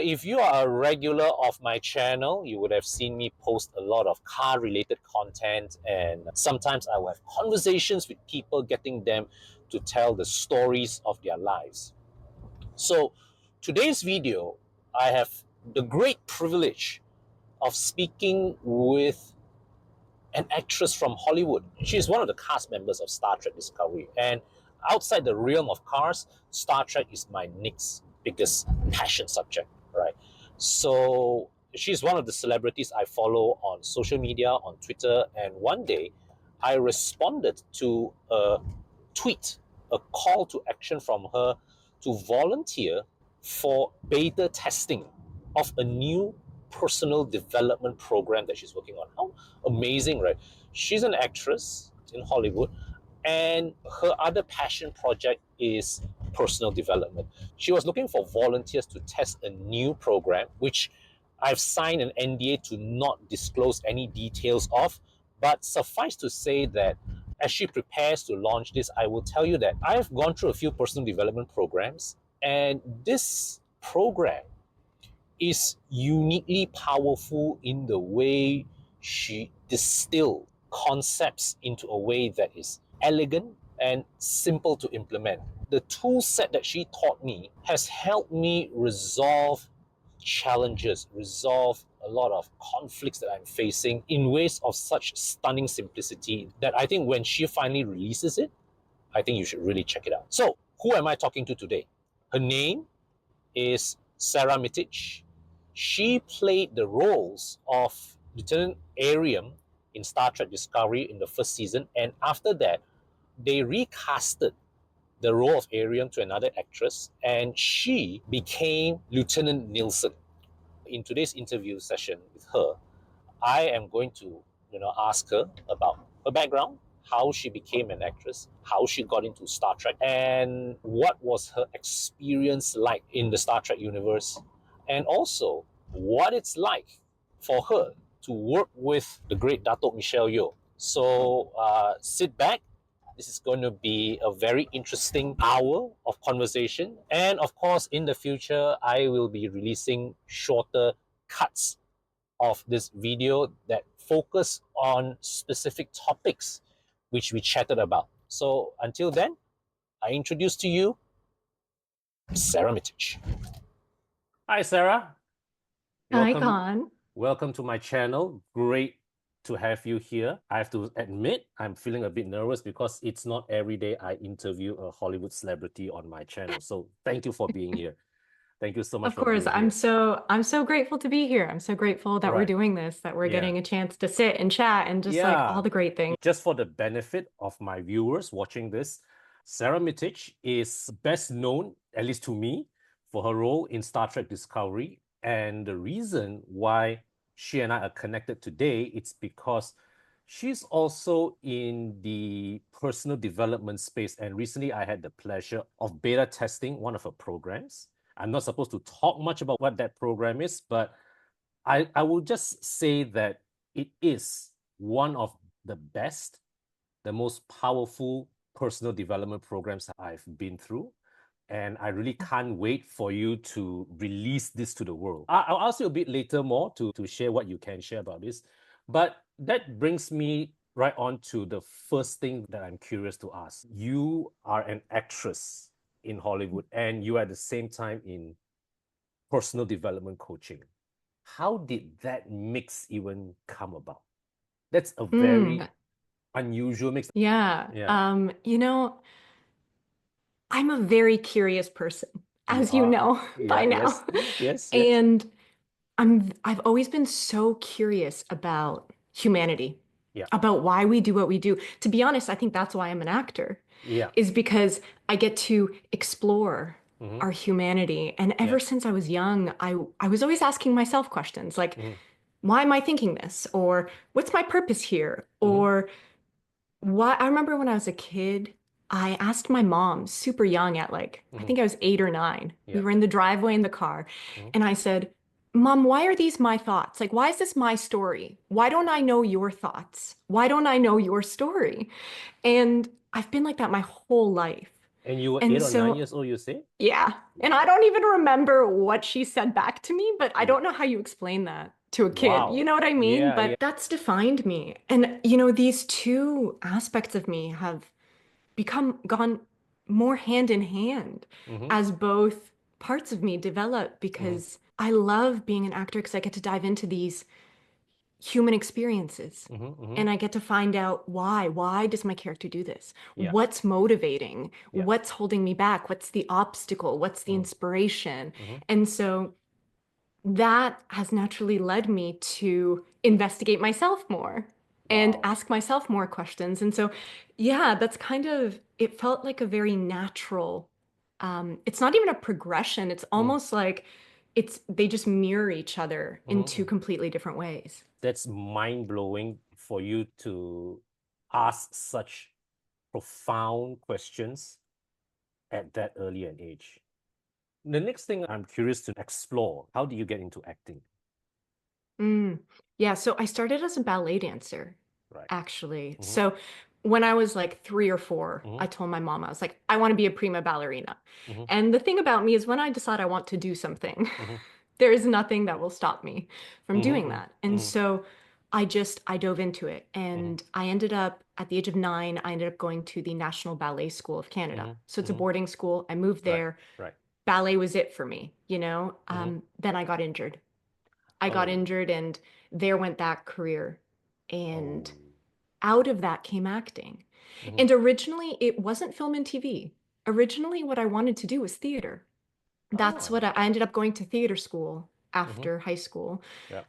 If you are a regular of my channel, you would have seen me post a lot of car-related content, and sometimes I will have conversations with people, getting them to tell the stories of their lives. So today's video, I have the great privilege of speaking with an actress from Hollywood. She's one of the cast members of Star Trek Discovery. And outside the realm of cars, Star Trek is my next biggest passion subject, right? So she's one of the celebrities I follow on social media, on Twitter. And one day I responded to a tweet, a call to action from her to volunteer for beta testing of a new personal development program that she's working on. How amazing, right? She's an actress in Hollywood, and her other passion project is personal development. She was looking for volunteers to test a new program, which I've signed an NDA to not disclose any details of, but suffice to say that as she prepares to launch this, I will tell you that I've gone through a few personal development programs, and this program is uniquely powerful in the way she distilled concepts into a way that is elegant and simple to implement. The tool set that she taught me has helped me resolve challenges, resolve a lot of conflicts that I'm facing in ways of such stunning simplicity that I think when she finally releases it, I think you should really check it out. So, who am I talking to today? Her name is Sara Mitich. She played the roles of Lieutenant Arium in Star Trek Discovery in the first season, and after that, they recasted the role of Arium to another actress, and she became Lieutenant Nielsen. In today's interview session with her, I am going to, ask her about her background, how she became an actress, how she got into Star Trek, and what was her experience like in the Star Trek universe, and also what it's like for her to work with the great Datuk Michelle Yeoh. So sit back. This is going to be a very interesting hour of conversation. And of course, in the future, I will be releasing shorter cuts of this video that focus on specific topics which we chatted about. So until then, I introduce to you Sara Mitich. Hi, Sara. Hi, Khan. Welcome to my channel. Great to have you here. I have to admit, I'm feeling a bit nervous because it's not every day I interview a Hollywood celebrity on my channel. So thank you for being here. Thank you so much for being here. I'm so grateful to be here. I'm so grateful that we're doing this, that we're getting a chance to sit and chat and just like all the great things. Just for the benefit of my viewers watching this, Sara Mitich is best known, at least to me, for her role in Star Trek Discovery. And the reason why she and I are connected today, it's because she's also in the personal development space. And recently I had the pleasure of beta testing one of her programs. I'm not supposed to talk much about what that program is, but I will just say that it is one of the best, the most powerful personal development programs I've been through. And I really can't wait for you to release this to the world. I'll ask you a bit later more to share what you can share about this. But that brings me right on to the first thing that I'm curious to ask. You are an actress in Hollywood, and you are at the same time in personal development coaching. How did that mix even come about? That's a very unusual mix. Yeah. I'm a very curious person, as you know by now. Yes. And I've always been so curious about humanity, about why we do what we do. To be honest, I think that's why I'm an actor. Is because I get to explore our humanity. And ever since I was young, I was always asking myself questions like, why am I thinking this? Or what's my purpose here? Or why? I remember when I was a kid, I asked my mom super young at like, I think I was 8 or 9. We were in the driveway in the car. And I said, Mom, why are these my thoughts? Like, why is this my story? Why don't I know your thoughts? Why don't I know your story? And I've been like that my whole life. And you were And 8 or 9 so, years old, you say? yeah. And I Wow. don't even remember what she said back to me, but I Wow. don't know how you explain that to a kid. You know what I mean? But Wow. that's Yeah, yeah. defined me. And, these two aspects of me have gone more hand in hand Mm-hmm. as both parts of me develop Mm-hmm. because I love being an actor because I get to dive into these human experiences. Mm-hmm. Mm-hmm. And I get to find out why. Why does my character do this? Yeah. What's motivating? Yeah. What's holding me back? What's the obstacle? What's the Mm-hmm. inspiration? Mm-hmm. And so that has naturally led me to investigate myself more and Wow. ask myself more questions. And so, yeah, that's kind of, it felt like a very natural, it's not even a progression. It's Mm. almost like they just mirror each other in two Mm-hmm. completely different ways. That's mind-blowing for you to ask such profound questions at that early an age. The next thing I'm curious to explore, how do you get into acting? Mm. Yeah, so I started as a ballet dancer, Right. actually. Mm-hmm. So when I was like 3 or 4, Mm-hmm. I told my mom, I was like, I want to be a prima ballerina. Mm-hmm. And the thing about me is when I decide I want to do something, Mm-hmm. there is nothing that will stop me from doing Mm-hmm. that. And Mm-hmm. so I dove into it. Mm-hmm. And I ended up, at the age of 9, I ended up going to the National Ballet School of Canada. Mm-hmm. So it's a Mm-hmm. boarding school. I moved Right. there. Right. Ballet was it for me, Mm-hmm. Then I got injured. I got Oh. injured and there went that career. Oh. And out of that came acting. Mm-hmm. And originally it wasn't film and TV. Originally what I wanted to do was theater. That's Ah. what I ended up going to theater school Mm-hmm. after high school. Yeah.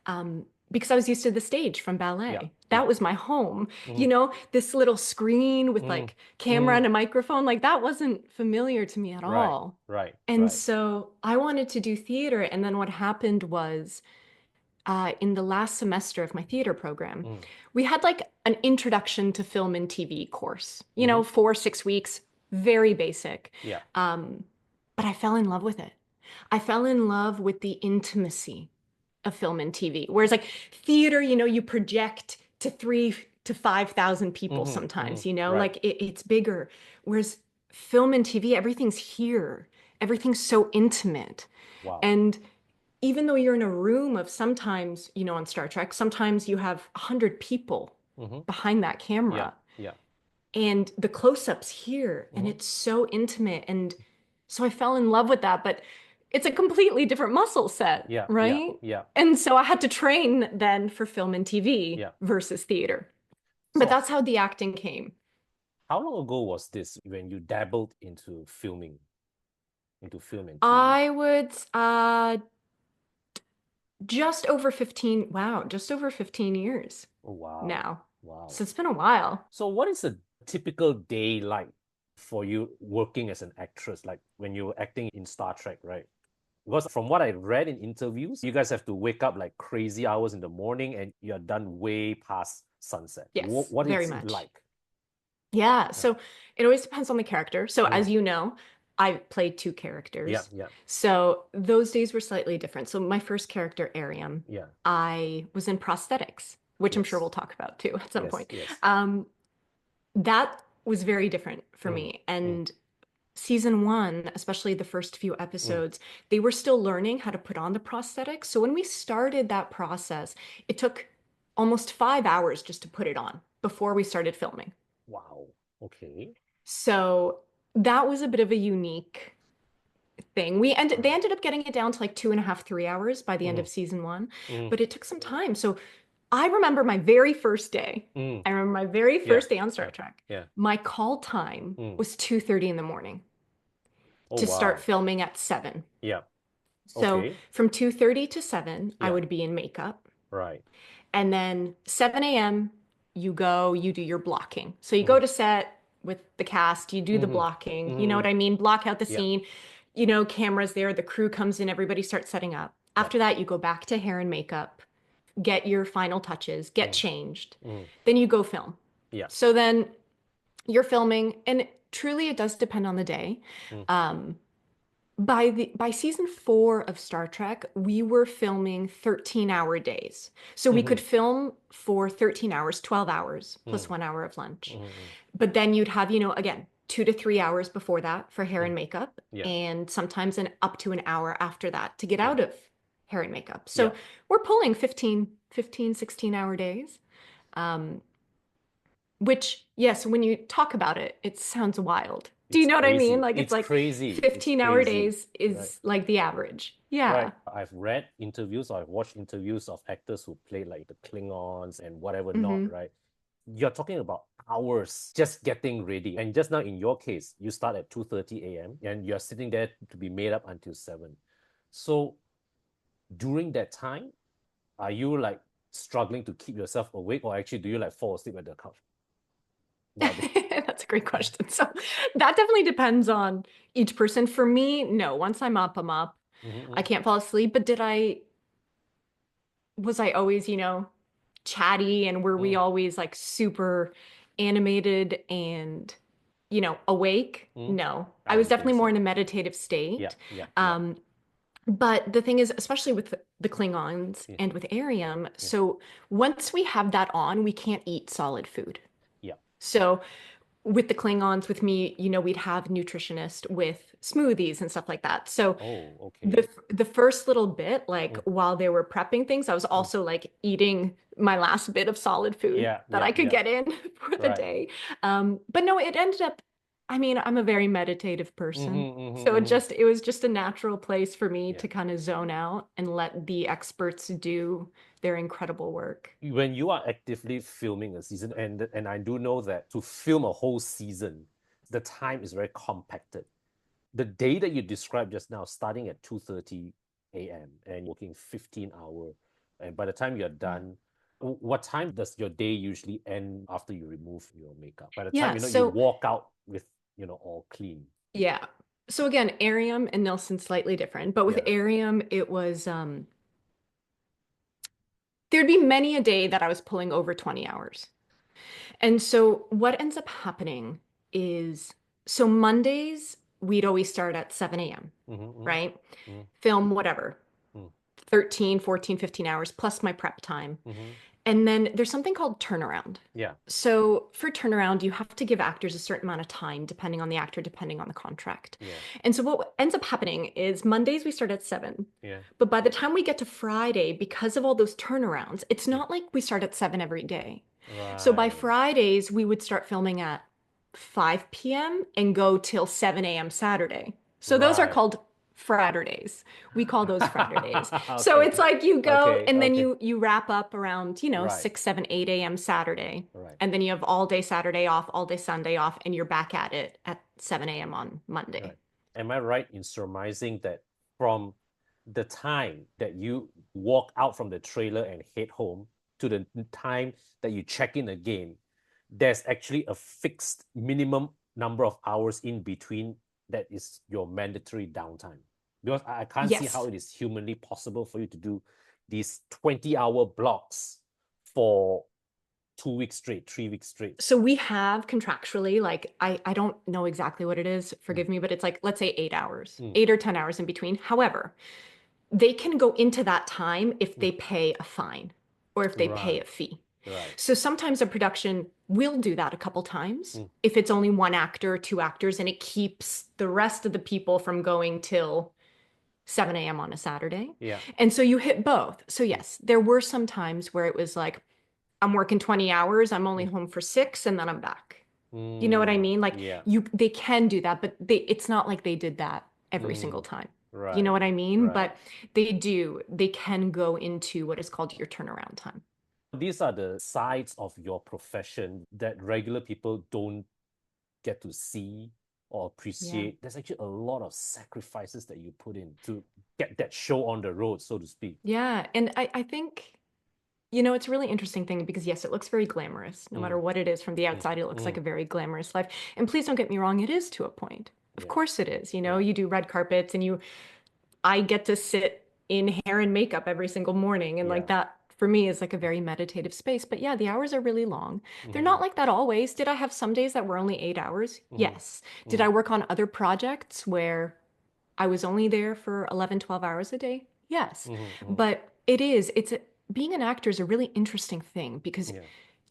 Because I was used to the stage from Yeah. ballet. Yeah. That was my home. Mm-hmm. This little screen with Mm-hmm. like camera Mm-hmm. and a microphone, like that wasn't familiar to me at Right. all. Right. And Right. so I wanted to do theater. And then what happened was in the last semester of my theater program, Mm. we had like an introduction to film and TV course, Mm-hmm. 4, 6 weeks, very basic. Yeah. But I fell in love with it. I fell in love with the intimacy of film and TV. Whereas like theater, you project to 3 to 5,000 people Mm-hmm. Mm-hmm. sometimes, Right. like it's bigger. Whereas film and TV, everything's here. Everything's so intimate. Wow. And even though you're in a room of sometimes, on Star Trek, sometimes you have 100 people Mm-hmm. behind that Yeah. camera Yeah. and the close-ups here and Mm-hmm. it's so intimate. And so I fell in love with that, but it's a completely different muscle set, Yeah. Yeah. right? Yeah. And so I had to train then for film and TV Yeah. versus theater. But So that's how the acting came. how long ago was this when you dabbled into filming, into film and TV? I would just over 15, wow, just over 15 years Oh, wow. now. Wow. So it's been a while. So what is a typical day like for you working as an actress, like when you were acting in Star Trek, right? Because from what I read in interviews, you guys have to wake up like crazy hours in the morning and you're done way past sunset. Yes, What very is it much. like? Yeah, Yeah. so it always depends on the character. So Mm. as you know, I played two Yeah, characters. yeah, So those days were slightly different. So my first character, Ariam, yeah. I was in prosthetics, which I'm sure Yes, we'll talk about too at some yes, point. yes. Um, that was very different for Mm, me. mm, And season 1, especially the first few mm. episodes, they were still learning how to put on the prosthetics. So when we started that process, it took almost 5 hours just to put it on before we started filming. Wow. Okay. So that was a bit of a unique thing. They ended up getting it down to like 2.5, 3 hours by the end Mm, of season 1, mm, but it took some time. So I remember my very first day. mm. I remember my very Yeah, first day on Star yeah, Trek. yeah. My call time Mm. was 2:30 in the morning Oh, to start wow. filming at 7. Yeah. So Okay. from 2:30 to 7, I Yeah. would be in makeup. Right. And then 7 a.m., you do your blocking. So you go Mm-hmm. to set with the cast, you do the Mm-hmm. blocking, you know Mm-hmm. what I mean? Block out the Yeah. scene, cameras there, the crew comes in, everybody starts setting up. Yeah. After that, you go back to hair and makeup, get your final touches, get Mm. changed. Mm. Then you go film. Yeah. So then you're filming, and truly it does depend on the day. Mm. Um, by season 4 of Star Trek, we were filming 13-hour days. So we Mm-hmm. could film for 13 hours, 12 hours, plus Mm. 1 hour of lunch. Mm-hmm. But then you'd have, again, 2 to 3 hours before that for hair Mm. and makeup, Yeah. and sometimes up to an hour after that to get Yeah. out of hair and makeup. Yeah. So we're pulling 16-hour days. Um, which, yes, when you talk about it, it sounds wild. Do you It's know what I mean? crazy. Like it's It's like crazy. It's 15-hour crazy. days Right. is like the average. Right. Yeah. I've read interviews, I've watched interviews of actors who play like the Klingons and whatever not, Hmm. right? You're talking about hours just getting ready. And just now in your case, you start at 2:30 a.m. and you're sitting there to be made up until 7. So during that time, are you like struggling to keep yourself awake, or actually do you like fall asleep at the couch? Wow. That's a great question. So that definitely depends on each person. For me, no, once I'm up, I'm up. I Mm-hmm. can't fall asleep. But was I always, chatty, and were we Mm, always like super animated and, awake? mm. No, I I was don't think definitely more so. in a meditative Yeah, state. yeah, yeah, Um, But the thing is, especially with the Klingons yeah, and with Arium, yeah, so once we have that on, we can't eat solid food. yeah. So with the Klingons, with me, we'd have nutritionist with smoothies and stuff like that. So Oh, the okay. the first little bit, like Mm, while they were prepping things, I was mm. also like eating my last bit of solid food Yeah, that yeah, I could yeah. get in for the Right. day. But no, it ended up, I mean, I'm a very meditative person. Mm-hmm, mm-hmm, So mm-hmm. it was just a natural place for me Yeah. to kind of zone out and let the experts do their incredible work. When you are actively filming a season, and I do know that to film a whole season, the time is very compacted. The day that you described just now, starting at 2:30 a.m. and working 15 hour, and by the time you're done, what time does your day usually end after you remove your makeup? By the time Yeah, you so walk out with all clean. yeah. So again, Arium and Nilsson slightly different, but with Yeah. Arium it was there'd be many a day that I was pulling over 20 hours. And so what ends up happening is, so Mondays, we'd always start at 7 a.m., Mm-hmm, right? mm-hmm, Film whatever, mm-hmm, 13, 14, 15 hours plus my prep time. mm-hmm. And then there's something called turnaround. Yeah. So for turnaround, you have to give actors a certain amount of time, depending on the actor, depending on the contract. Yeah. And so what ends up happening is Mondays we start at 7. Yeah. But by the time we get to Friday, because of all those turnarounds, it's Yeah. not like we start at 7 every day. So by Right. Fridays, we would start filming at 5 p.m. and go till 7 a.m. Saturday. So those are Right. called Fraturdays. We call those Fraturdays. So Okay. it's like you go Okay. and then Okay. you wrap up around, Right. 6, 7, 8 a.m. Saturday. Right. And then you have all day Saturday off, all day Sunday off, and you're back at it at 7 a.m. on Monday. Right. Am I right in surmising that from the time that you walk out from the trailer and head home to the time that you check in again, there's actually a fixed minimum number of hours in between that is your mandatory downtime? Because I can't see how Yes. it is humanly possible for you to do these 20-hour blocks for 2 weeks straight, 3 weeks straight. So we have contractually, like, I don't know exactly what it is, Mm, forgive me, but it's like, let's say 8 hours, mm, 8 or 10 hours in between. However, they can go into that time if mm. they pay a fine or if they pay a Right, fee. right. So sometimes a production will do that a couple times Mm, if it's only one actor or two actors and it keeps the rest of the people from going till 7 a.m. on a Saturday. yeah. And so you hit both. So Mm, yes, there were some times where it was like, I'm working 20 hours, I'm only mm, home for 6 and then I'm back. You know what I mm, mean? Like yeah. they can do that, but it's not like they did that every single Mm, time. You know right, what I mean? right. But they can go into what is called your turnaround time. These are the sides of your profession that regular people don't get to see or Yeah. appreciate. There's actually a lot of sacrifices that you put in to get that show on the road, so to speak. Yeah. And I think, it's a really interesting thing because yes, it looks very glamorous. No matter Mm, what it is from the mm, outside, it looks like a mm, very glamorous life. And please don't get me wrong, it is to a point. Of yeah, course it is. yeah. You do red carpets and I get to sit in hair and makeup every single morning. And like Yeah. that for me is like a very meditative space. But yeah, the hours are really long. They're Mm-hmm, not like that always. Did I have some days that were only 8 hours? mm-hmm, Yes. Did mm, I work on other projects where I was only there for 11, 12 hours a day? Yes. mm-hmm, mm-hmm. But being an actor is a really interesting thing because Yeah.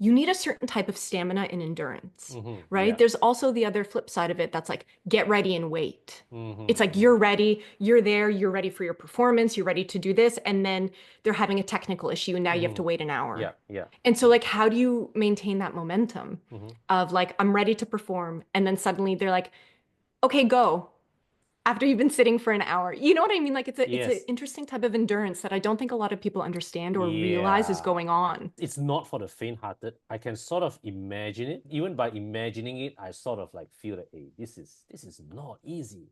you need a certain type of stamina and endurance, right? Yeah. There's also the other flip side of it that's like, get ready and wait. It's like Mm-hmm. you're ready, you're there, you're ready for your performance, you're ready to do this, and then they're having a technical issue and now you have Mm-hmm. to wait an hour. Yeah. Yeah. And so, Yeah. like, how do you maintain that momentum Mm-hmm. of like, I'm ready to perform, and then suddenly they're like, okay, go after you've been sitting for an hour. You know what I mean? Like it's an Yes. interesting type of endurance that I don't think a lot of people understand or realize is Yeah. going on. It's not for the faint-hearted. I can sort of imagine it. Even by imagining it, I sort of like feel that, hey, this is not easy.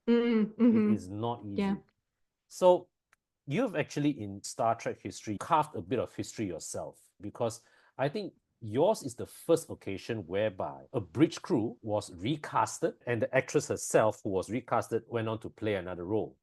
It Mm-hmm. is not Yeah. easy. So you've actually in Star Trek history carved a bit of history yourself because I think yours is the first occasion whereby a bridge crew was recasted and the actress herself who was recasted went on to play another role,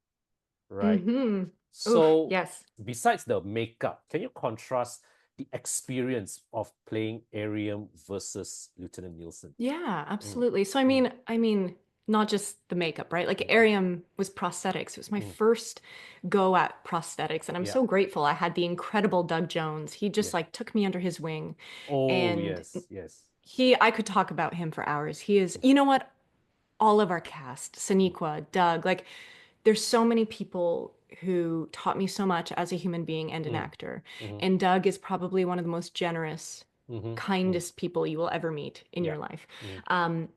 right? Mm-hmm. Oof, So yes. besides the makeup, can you contrast the experience of playing Arium versus Lieutenant Nielsen? Yeah, Mm, absolutely. So mm, I mean, not just the makeup, right? Like mm, Arium was prosthetics. It was my mm. first go at prosthetics, and I'm Yeah. so grateful. I had the incredible Doug Jones. He just Yes. like took me under his wing, Oh, and yes. Yes. I could talk about him for hours. He is, you know what? All of our cast, Sonequa, Doug, like there's so many people who taught me so much as a human being and an Mm, actor. mm, And Doug is probably one of the most generous, mm, mm. kindest people you will ever meet in Yeah. your life. Mm,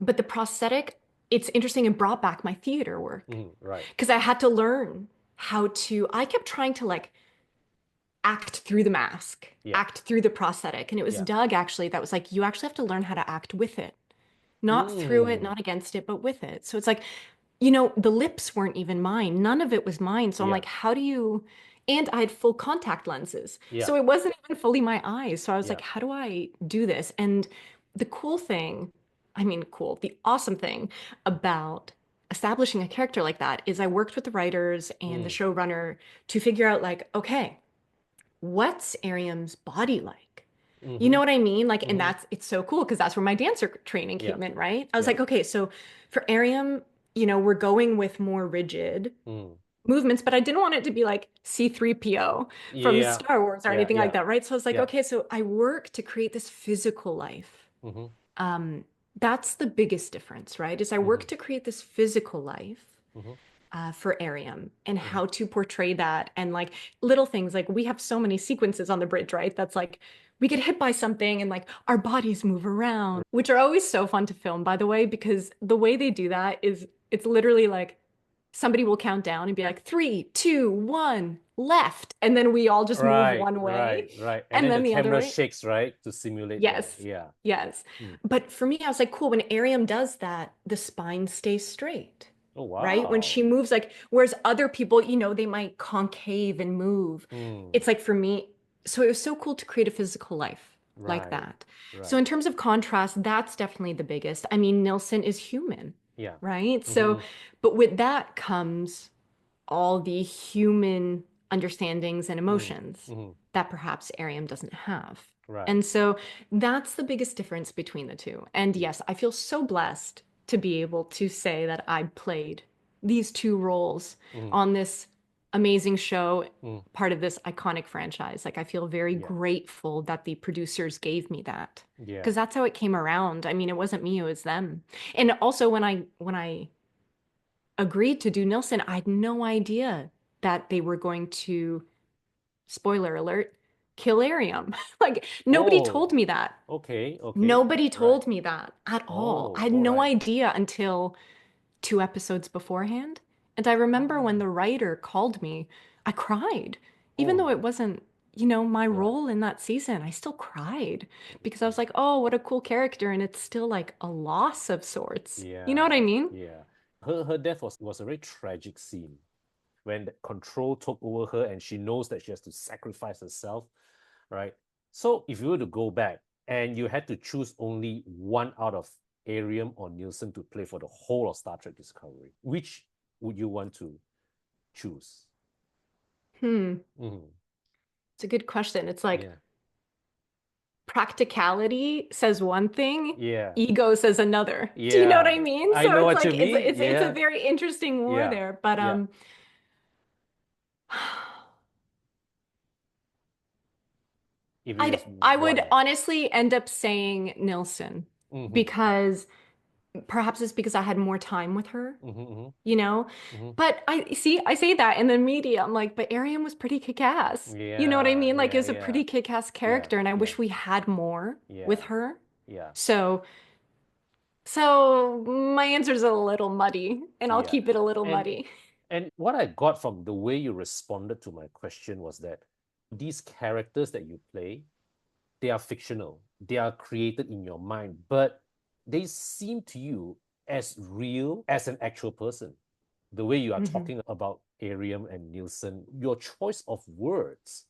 But the prosthetic, it's interesting and brought back my theater work right. because I had to learn how to, I kept trying to like act through the mask, Yeah. act through the prosthetic. And it was Yeah. Doug actually that was like, you actually have to learn how to act with it, not through it, Mm, not against it, but with it. So it's like, the lips weren't even mine. None of it was mine. So I'm yeah. like, how do you? And I had full contact lenses. Yeah. So it wasn't even fully my eyes. So I was Yeah. like, how do I do this? And the cool thing, I mean, cool, the awesome thing about establishing a character like that is I worked with the writers and the Mm, showrunner to figure out, like, okay, what's Ariam's body like? You mm-hmm, know what I mean? Like, and mm-hmm. it's so cool because that's where my dancer training Yeah. came in, right? I was Yeah. like, okay, so for Ariam, we're going with more rigid Mm. movements, but I didn't want it to be like C3PO from Yeah. Star Wars or Yeah. anything like Yeah. that, right? So I was like, Yeah. okay, so I work to create this physical life. Mm-hmm, Um, that's the biggest difference, right? Is I mm-hmm, work to create this physical life mm-hmm, for Ariam and mm-hmm. how to portray that and like little things like we have so many sequences on the bridge, right? That's like we get hit by something and like our bodies move around, which are always so fun to film, by the way, because the way they do that is it's literally like somebody will count down and be like 3, 2, 1, left, and then we all just move Right. one Right. way Right. And and then the then the other camera way. shakes, right, to simulate that. Yes. Yeah. Yes. Mm. But for me, I was like, cool, when Ariam does that, the spine stays straight, Oh, right? When she wow. moves, like, whereas other people, they might concave and move. Mm. It's like for me, so it was so cool to create a physical life like Right. that. So Right. in terms of contrast, that's definitely the biggest. I mean, Nilsson is human, Yeah. right? So, Mm-hmm. but with that comes all the human understandings and Mm. emotions Mm-hmm. that perhaps Ariam doesn't have. Right. And so that's the biggest difference between the two. And Mm. yes, I feel so blessed to be able to say that I played these two roles Mm. on this amazing show, Mm. part of this iconic franchise. Like I feel very Yeah. grateful that the producers gave me that. Yeah. Because that's how it came around. I mean, it wasn't me, it was them. And also when I agreed to do Nilsson, I had no idea that they were going to, spoiler alert, kill Ariam. Like nobody Oh, told me that. okay. Okay. Nobody Right. told me that at all. I Oh, had all no right. idea until 2 episodes beforehand. And I remember when Oh. the writer called me, I cried. Even though Oh, it wasn't, my right. role in that season, I still cried because I Mm. was like, oh, what a cool character. And it's still like a loss of sorts. You know what I Yeah. mean? Yeah. Her death was a very tragic scene when the control took over her and she knows that she has to sacrifice herself, right? So if you were to go back and you had to choose only one out of Arium or Nielsen to play for the whole of Star Trek Discovery, which would you want to choose? Hmm. Mm-hmm. It's a good question. It's like Yeah. practicality says one thing, Yeah. ego says another. Do you know what Yeah. I mean? I So know it's what you like it's mean. it's a Yeah. very interesting war Yeah. there. But Yeah. If it was I would one. honestly end up saying Nilsson Mm-hmm. because perhaps it's because I had more time with her, Mm-hmm. Mm-hmm. you know? Mm-hmm. But I say that in the media. I'm like, but Ariam was pretty kick-ass. You know what I Yeah, mean? Like, yeah, is a yeah, pretty kick-ass yeah, character, and I yeah, wish we had more with yeah, her. yeah, So, so my answer's a little muddy, and I'll yeah. keep it a little And muddy. and what I got from the way you responded to my question was that these characters that you play, they are fictional. They are created in your mind, but they seem to you as real as an actual person. The way you are Hmm. talking about Ariam and Nielsen, your choice of words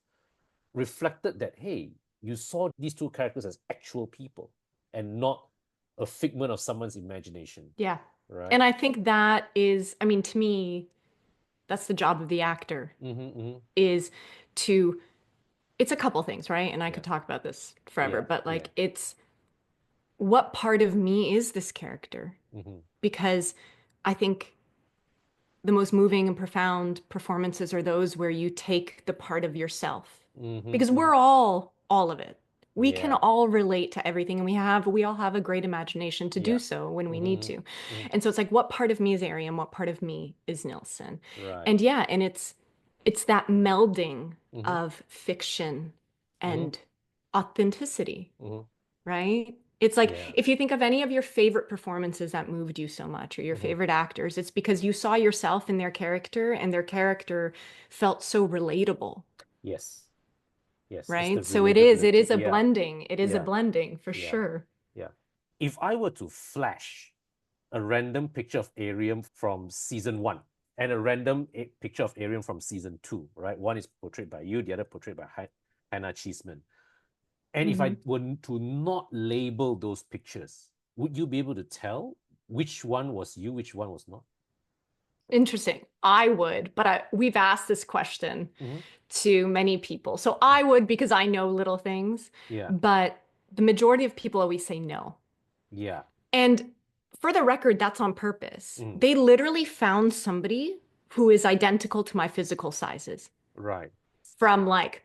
reflected that, hey, you saw these two characters as actual people and not a figment of someone's imagination, Yeah. right? And I think that is, I mean, to me, that's the job of the actor Mm-hmm, mm-hmm. is to, it's a couple things, right? And I Yeah, could talk about this forever, yeah, but yeah. like, it's what part of me is this character? Mm-hmm, Because I think the most moving and profound performances are those where you take the part of yourself. mm-hmm, Because mm-hmm. we're all of it. We can Yeah, all relate to everything and we all have a great imagination to do yeah. so when we need Mm-hmm, to. mm-hmm. And so it's like what part of me is Ariam, what part of me is Nilsson. Right. And yeah, and it's that melding Mm-hmm, of fiction mm-hmm, and authenticity, mm-hmm. right? It's like Yeah. if you think of any of your favorite performances that moved you so much or your Mm-hmm. favorite actors, it's because you saw yourself in their character and their character felt so relatable, Yes. Yes. It's the right? So relatability. it is a Yeah. blending. It is a Yeah. blending for Yeah. sure. Yeah. If I were to flash a random picture of Arium from season one and a random picture of Arium from season two, right? One is portrayed by you, the other portrayed by Hannah Cheeseman. And if Hmm. I were to not label those pictures, would you be able to tell which one was you, which one was not? Interesting. I would, but we've asked this question Mm-hmm. to many people. So I would because I know little things, Yeah. but the majority of people always say no. Yeah. And for the record, that's on purpose. Mm. They literally found somebody who is identical to my physical sizes Right. from like,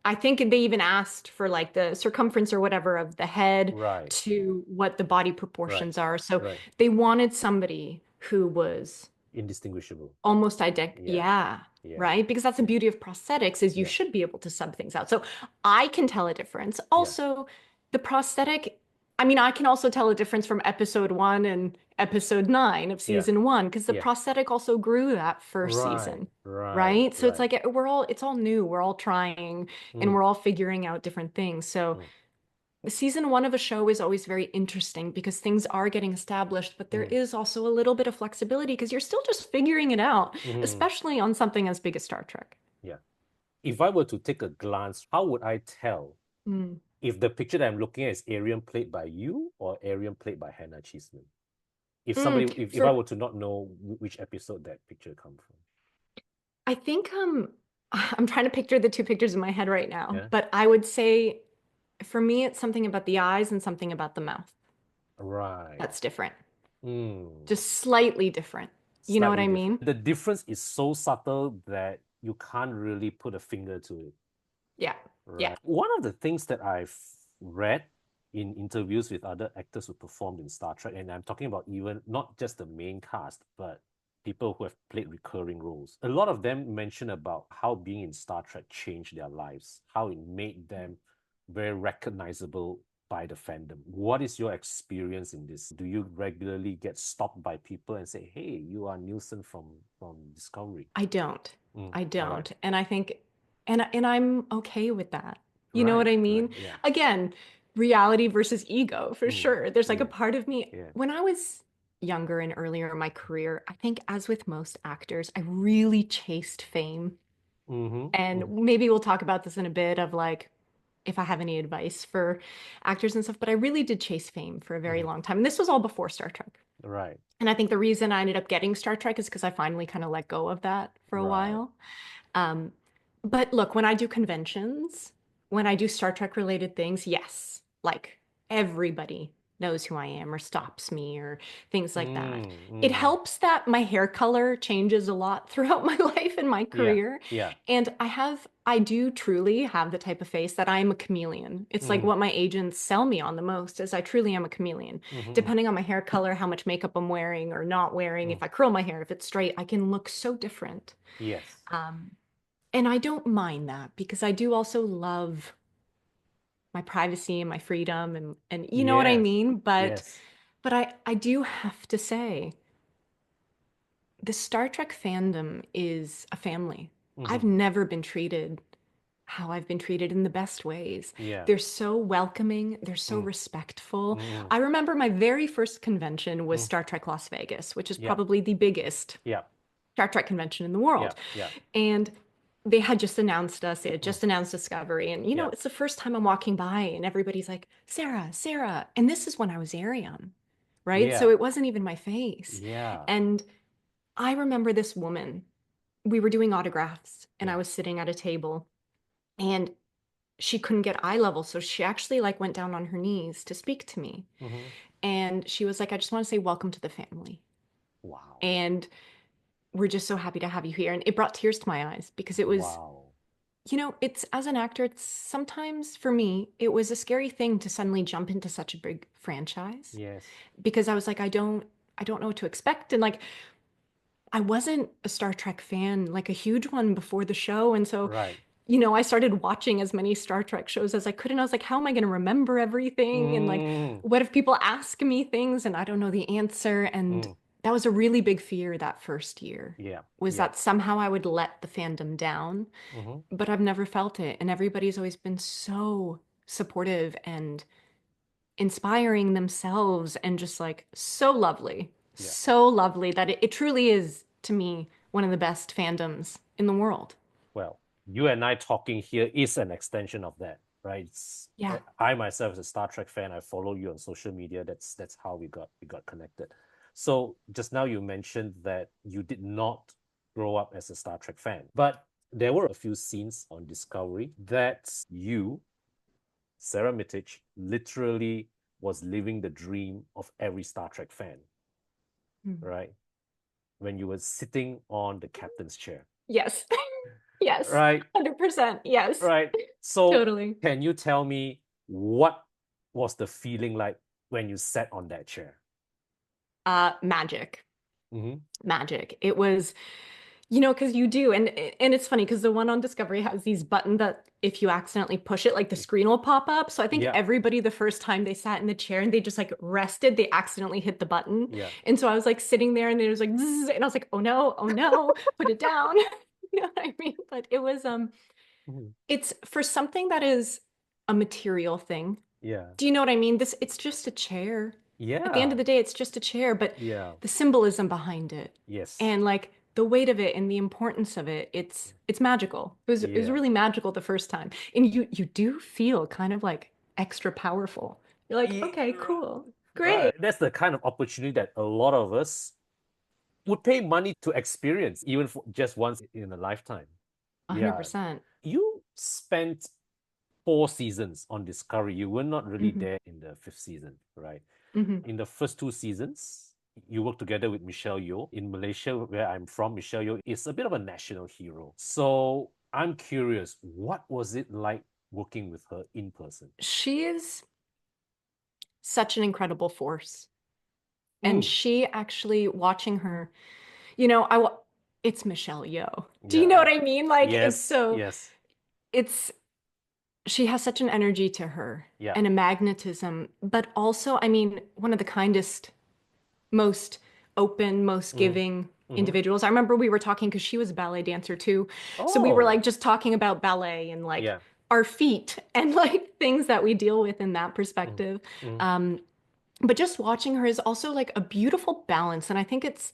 I think they even asked for like the circumference or whatever of the head Right. to what the body Right. proportions are. So Right. they wanted somebody who was Indistinguishable. almost identical. Yeah. Yeah, Yeah. right. Because that's the Yeah. beauty of prosthetics is you Yeah. should be able to sub things out. So I can tell a difference. Yeah. Also, the prosthetic, I mean, I can also tell a difference from episode 1 and episode 9 of Yeah. season 1 because the Yeah. prosthetic also grew that first Right. season. Right. Right. So it's Right. like it's all new. We're all trying and Mm, we're all figuring out different things. So mm, season 1 of a show is always very interesting because things are getting established, but there mm, is also a little bit of flexibility because you're still just figuring it out, mm. especially on something as big as Star Trek. Yeah. If I were to take a glance, how would I tell Mm. if the picture that I'm looking at is Arian played by you or Arian played by Hannah Cheeseman? If I For were to not know which episode that picture come from. I think I'm trying to picture the two pictures in my head right now, Yeah. but I would say for me it's something about the eyes and something about the mouth Right. that's different. Mm. Just slightly different. You know what Slightly I different. mean? The difference is so subtle that you can't really put a finger to it. Yeah. Yeah. Right. One of the things that I've read in interviews with other actors who performed in Star Trek, and I'm talking about even not just the main cast, but people who have played recurring roles. A lot of them mention about how being in Star Trek changed their lives, how it made them very recognizable by the fandom. What is your experience in this? Do you regularly get stopped by people and say, "Hey, you are Nielsen from Discovery"? I don't. Mm, I all right. don't. And I think and I'm okay with that. You know what Right. I Right. mean? Yeah. Again, reality versus ego for Mm, sure. There's like a yeah. part of me Yeah. when I was younger and earlier in my career, I think as with most actors, I really chased fame. Mm-hmm. And Mm, maybe we'll talk about this in a bit of like if I have any advice for actors and stuff, but I really did chase fame for a very mm-hmm. long time. And this was all before Star Trek. Right. And I think the reason I ended up getting Star Trek is because I finally kind of let go of that for a Right. while. Um, but look, when I do conventions, when I do Star Trek related things, yes, like everybody knows who I am or stops me or things like that. Mm, It mm. helps that my hair color changes a lot throughout my life and my Yeah, career. yeah. And I do truly have the type of face that I'm a chameleon. It's like Mm, what my agents sell me on the most is I truly am a chameleon. mm-hmm, Depending on my hair color, how much makeup I'm wearing or not wearing, mm. if I curl my hair, if it's straight, I can look so different. Yes. Um, and I don't mind that because I do also love my privacy and my freedom and you know what I Yes. mean? Yes. But I do have to say, the Star Trek fandom is a family. I've Mm-hmm. never been treated how I've been treated in the best ways. Yeah. They're so welcoming, they're so Mm, respectful. mm, I remember my very first convention was mm. Star Trek Las Vegas, which is Yeah. probably the biggest Yeah. Star Trek convention in the Yeah. world. Yeah. And they had just announced us, they had Mm, just announced Discovery. And, yeah. it's the first time I'm walking by and everybody's like, Sarah, Sarah. And this is when I was Arium, right? So Yeah. it wasn't even my face. Yeah. And I remember this woman, we were doing autographs and I Yeah. was sitting at a table and she couldn't get eye level. So she actually like went down on her knees to speak to me. Mm-hmm. And she was like, I just want to say welcome to the family. Wow. And we're just so happy to have you here. And it brought tears to my eyes because it was, Wow. it's as an actor, it's sometimes for me, it was a scary thing to suddenly jump into such a big franchise Yes. because I was like, I don't know what to expect. And like, I wasn't a Star Trek fan, like a huge one before the show. And so, Right. I started watching as many Star Trek shows as I could. And I was like, how am I going to remember everything? And like, Mm, what if people ask me things and I don't know the answer? And mm. that was a really big fear that first year, Yeah. was Yeah. that somehow I would let the fandom down. Mm-hmm. But I've never felt it. And everybody's always been so supportive and inspiring themselves and just like Yeah. so lovely that it truly is, to me, one of the best fandoms in the world. Well, you and I talking here is an extension of that, right? Yeah, I myself as a Star Trek fan, I follow you on social media. That's how we got connected. So just now you mentioned that you did not grow up as a Star Trek fan, but there were a few scenes on Discovery that you, Sara Mitich, literally was living the dream of every Star Trek fan, mm. right? When you were sitting on the captain's chair, Yes. Yes. right? 100%. Yes. Right. So Totally. can you tell me what was the feeling like when you sat on that chair? Magic. Mm-hmm. Magic. It was, because you do, and it's funny because the one on Discovery has these buttons that if you accidentally push it, like the screen will pop up. So I think Yeah. everybody the first time they sat in the chair and they just like rested, they accidentally hit the button. Yeah. And so I was like sitting there and it was like, zzz, and I was like, oh no, put it down. You know what I mean? But it was Mhm. it's for something that is a material thing. Yeah. Do you know what I mean? It's just a chair. At the end of Yeah. the day, it's just a chair, but Yeah. the symbolism behind it Yes. and like the weight of it and the importance of it, it's magical. It was Yeah. really magical the first time. And you do feel kind of like extra powerful. You're like, Ye- okay, cool. Right. Great. That's the kind of opportunity that a lot of us would pay money to experience, even for just once in a lifetime. Yeah. 100%. You spent 4 seasons on Discovery. You were not really Hmm. there in the fifth season, right? Hmm. In the first 2 seasons, you work together with Michelle Yeoh. In Malaysia, where I'm from, Michelle Yeoh is a bit of a national hero. So I'm curious, what was it like working with her in person? She is such an incredible force. And Mm. she actually watching her, you know, I wa- it's Michelle Yeoh. Do you Yeah, know what yeah. I mean? Like Yes, yes. it's she has such an energy to her Yeah. and a magnetism, but also, I mean, one of the kindest, most open, most Mm. giving Hmm. individuals. I remember we were talking because she was a ballet dancer too. So we were Oh, like just talking about ballet and like yeah. our feet and like things that we deal with in that Mm. perspective. Mm. Um, but just watching her is also like a beautiful balance. And I think it's,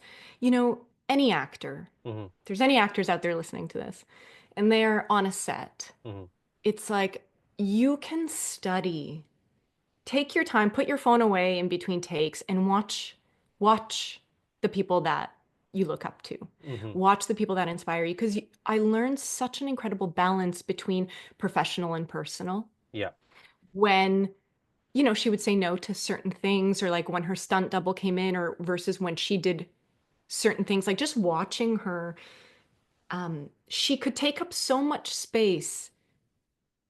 any actor, Hmm. if there's any actors out there listening to this, and they're on a set, Hmm. it's like you can study, take your time, put your phone away in between takes and watch the people that you look up to. Hmm. Watch the people that inspire you because I learned such an incredible balance between professional and personal Yeah. when you know, she would say no to certain things, or like when her stunt double came in, or versus when she did certain things, like just watching her, she could take up so much space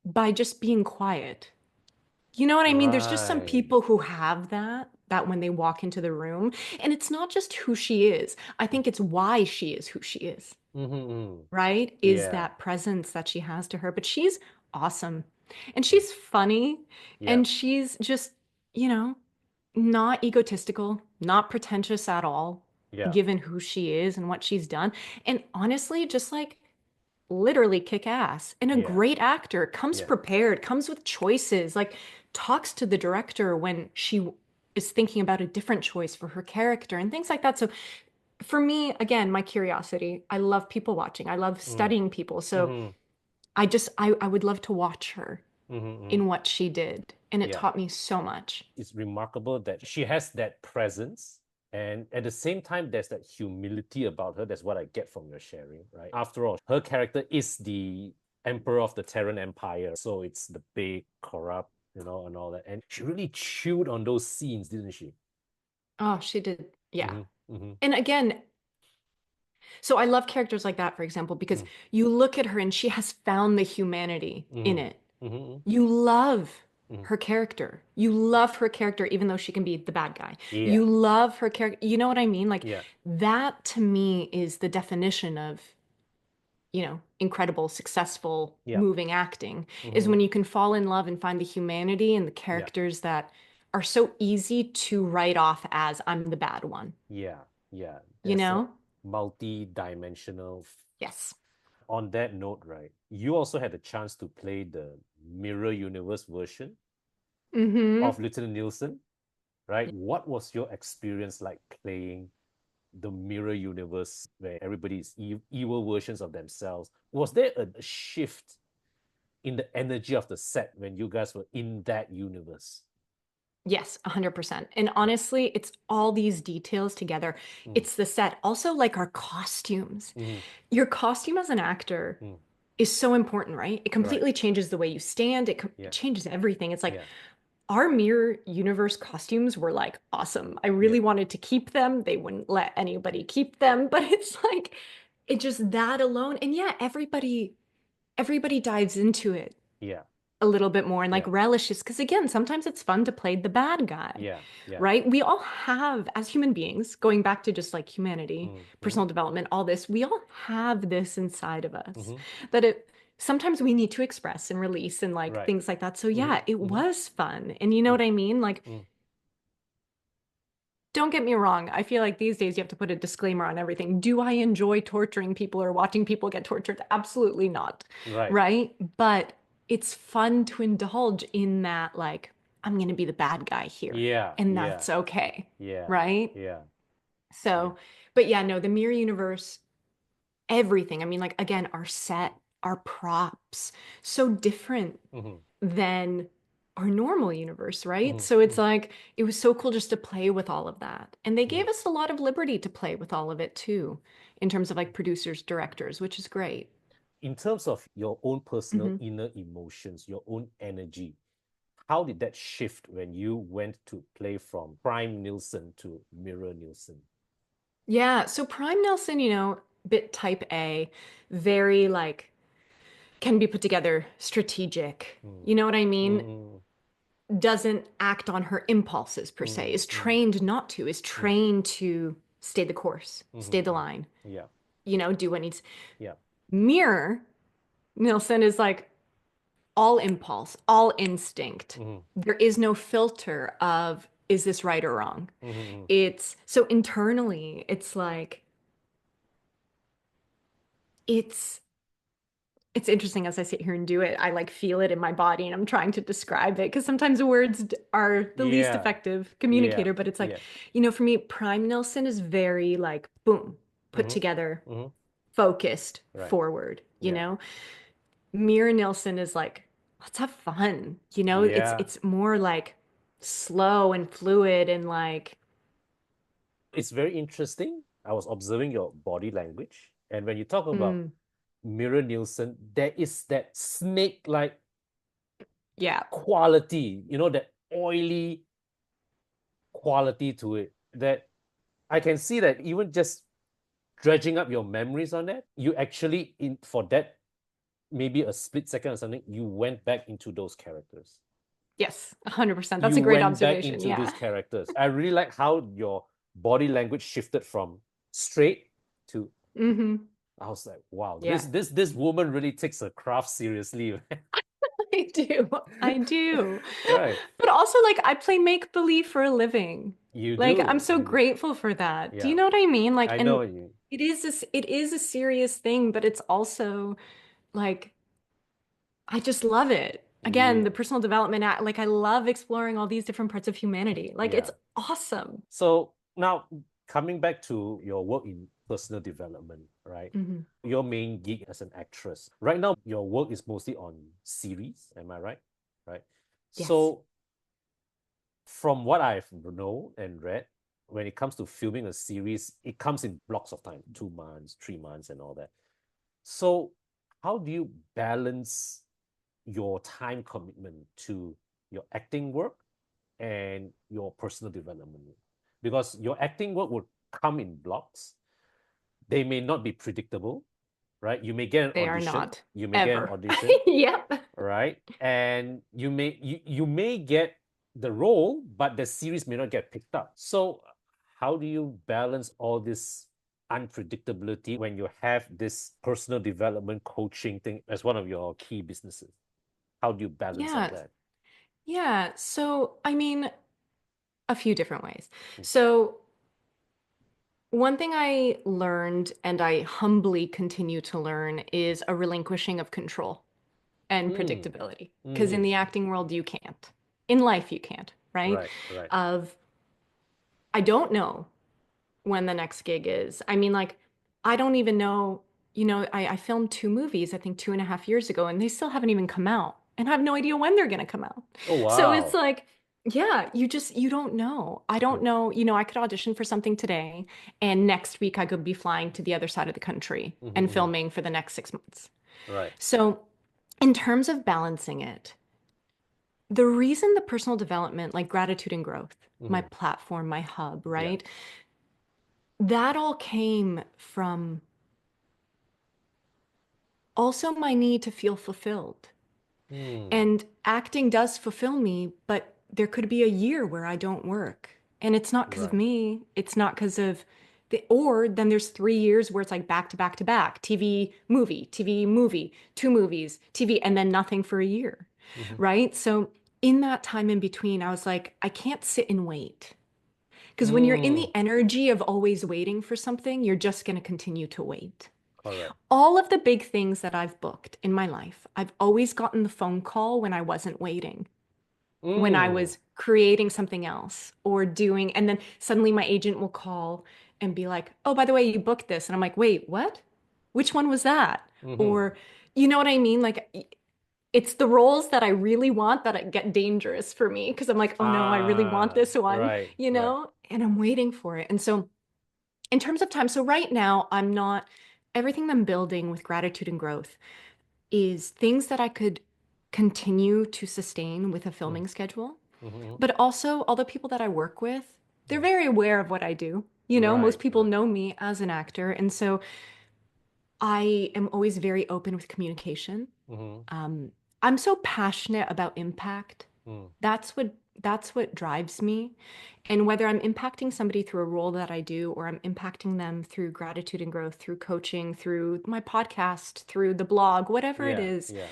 by just being quiet. You know what I mean? There's just some Right. people who have that when they walk into the room, and it's not just who she is. I think it's why she is who she is, Mm-hmm. right? Is Yeah. that presence that she has to her. But she's awesome. And Mm. she's funny, Yeah. and she's just, you know, not egotistical, not pretentious at all, Yeah. given who she is and what she's done. And honestly, just like literally kick ass and a Yeah. great actor, comes Yeah. prepared, comes with choices, like talks to the director when she is thinking about a different choice for her character and things like that. So for me, again, my curiosity, I love people watching. I love Mm. studying people. So Mm-hmm. I would love to watch her Mm-hmm. in what she did. And it Yeah. taught me so much. It's remarkable that she has that presence. And at the same time, there's that humility about her. That's what I get from your sharing, right? After all, her character is the emperor of the Terran Empire. So it's the big, corrupt, and all that. And she really chewed on those scenes, didn't she? Oh, she did. Yeah. Mm-hmm. Mm-hmm. And again, so I love characters like that, for example, because Mm-hmm. you look at her and she has found the humanity in it. Mm-hmm. Mm-hmm. You love Mm-hmm. her character. You love her character, even though she can be the bad guy. Yeah. You love her character. You know what I mean? Like Yeah. that to me is the definition of, you know, incredible, successful, Yeah. moving acting is Mm-hmm. when you can fall in love and find the humanity and the Yeah. characters that are so easy to write off as I'm the bad one, Yeah. Yeah. you There's a know? multi-dimensional. Yes. On that note, right, you also had a chance to play the Mirror Universe version Mm-hmm. of Lieutenant Nielsen, right? What was your experience like playing the Mirror Universe where everybody is evil versions of themselves? Was there a shift in the energy of the set when you guys were in that universe? Yes, 100%. And Yeah. honestly, it's all these details together. Mm, It's the set. Also, like our costumes. mm, Your costume as an actor mm. is so important, right? It Right. completely changes the way you stand. It Yeah. changes everything. It's like Yeah. our Mirror Universe costumes were like awesome. I Yeah. really wanted to keep them. They wouldn't let anybody keep them, but it's like it just that alone. And yeah, everybody dives into it Yeah. a little bit more and like Yeah. relishes, because again, sometimes it's fun to play the bad guy, Yeah. Yeah. right? We all have, as human beings, going back to just like humanity, Mm, mm, personal development, all this, we all have this inside of us mm-hmm. that it sometimes we need to express and release and like Right. things like that. So Mm-hmm. yeah, it Mm-hmm. was fun. And you know Mm, what I mean? Like, mm. don't get me wrong. I feel like these days you have to put a disclaimer on everything. Do I enjoy torturing people or watching people get tortured? Absolutely not. Right. Right? But it's fun to indulge in that, like, I'm going to be the bad guy here, Yeah. and Yeah. that's okay. Yeah. Right? Yeah. Yeah. So, but yeah, no, the mirror universe, everything. I mean, like, again, our set, our props, so different Mm-hmm. than our normal universe, right? So Mm-hmm. it's like it was so cool just to play with all of that. And they Mm-hmm. gave us a lot of liberty to play with all of it too, in terms of like producers, directors, which is great. In terms of your own personal Hmm. inner emotions, your own energy, how did that shift when you went to play from Prime Nielsen to Mirror Nielsen? Yeah, so Prime Nelson, you know, bit type A, very like can be put together, strategic. Mm, You know what I mean? mm, Doesn't act on her impulses per se, mm, is mm, trained not to, is mm, trained to stay the course, stay the mm. line, Yeah, you know, do what needs. yeah. Mirror Nielsen is like all impulse, all instinct. Mm, There is no filter of, is this right or wrong? mm, It's so internally, it's like, it's, it's interesting as I sit here and do it. I like feel it in my body and I'm trying to describe it because sometimes words are the least yeah, effective yeah, communicator. But it's like, yeah. you know, for me, Prime Nilsson is very like, boom, put Mm-hmm, together, mm-hmm. focused, Right. forward, you Yeah, know? Mira Nilsson is like, let's have fun. You know, yeah. it's more like slow and fluid and like, It's very interesting. I was observing your body language. And when you talk about mm, Mirror Nielsen, there is that snake like yeah. quality, that oily quality to it that I can see that even just dredging up your memories on that, you actually in for that maybe a split second or something, you went back into those characters. Yes, 100%. That's You a great went back observation. into these Yeah. characters. I really like how your body language shifted from straight to. Hmm. I was like, wow, Yeah. this woman really takes her craft seriously. I do. I do. Right. But also, like, I play make believe for a living. You Like, I'm do. so You do. grateful for that. Do you Yeah. know what I mean? Like, I know and you. it is a serious thing, but it's also like I just love it. Again, Yeah. the personal development, like, I love exploring all these different parts of humanity. Like, Yeah. it's awesome. So now coming back to your work in personal development, right? Hmm. Your main gig as an actress. Right now, your work is mostly on series, am I right? Right. Yes. So from what I've known and read, when it comes to filming a series, it comes in blocks of time, 2 months, 3 months, and all that. So how do you balance your time commitment to your acting work and your personal development? Because your acting work would come in blocks. They may not be predictable, right? You may get an They are audition. not You may get an ever. audition, Yep. right? And you may get the role, but the series may not get picked up. So how do you balance all this unpredictability when you have this personal development coaching thing as one of your key businesses? How do you balance all Yeah. that? Yeah. So, I mean, a few different ways. Mm. So, one thing I learned and I humbly continue to learn is a relinquishing of control and Mm. predictability. Because in Mm-hmm. the acting world, you can't. In life, you can't, right? Right, right. Of, I don't know when the next gig is. I mean, like, I don't even know, I filmed two movies, I think 2.5 years ago, and they still haven't even come out. And I have no idea when they're gonna come out. Oh, So it's wow. like, yeah, you don't know. I don't Mm. know, I could audition for something today, and next week I could be flying to the other side of the country Mm-hmm, and mm-hmm. filming for the next 6 months. Right. So in terms of balancing it, the reason the personal development, like gratitude and growth, my Mm-hmm. platform, my hub, Yeah. right? That all came from also my need to feel fulfilled. Mm. And acting does fulfill me, but there could be a year where I don't work. And it's not because of Right. me, it's not because of or then there's 3 years where it's like back to back to back, TV, movie, two movies, TV, and then nothing for a year, Mm-hmm. right? So in that time in between, I was like, I can't sit and wait. Because when you're in Mm. the energy of always waiting for something, you're just going to continue to wait. Correct. All of the big things that I've booked in my life, I've always gotten the phone call when I wasn't waiting, when I Mm. was creating something else or doing, and then suddenly my agent will call and be like, oh, by the way, you booked this. And I'm like, wait, what? Which one was that? Mm-hmm. Or, you know what I mean? Like, it's the roles that I really want that get dangerous for me because I'm like, oh no, I really want Ah, this one, right, right. and I'm waiting for it. And so, in terms of time, so right now, I'm not, everything I'm building with gratitude and growth is things that I could continue to sustain with a Mm. filming schedule. Mm-hmm. But also, all the people that I work with, they're Mm. very aware of what I do. Most Right, people right. know me as an actor. And so I am always very open with communication. Mm-hmm. Um, I'm so passionate about impact. Mm. That's what that's what drives me. And whether I'm impacting somebody through a role that I do, or I'm impacting them through gratitude and growth, through coaching, through my podcast, through the blog, whatever it Yeah, is, yeah.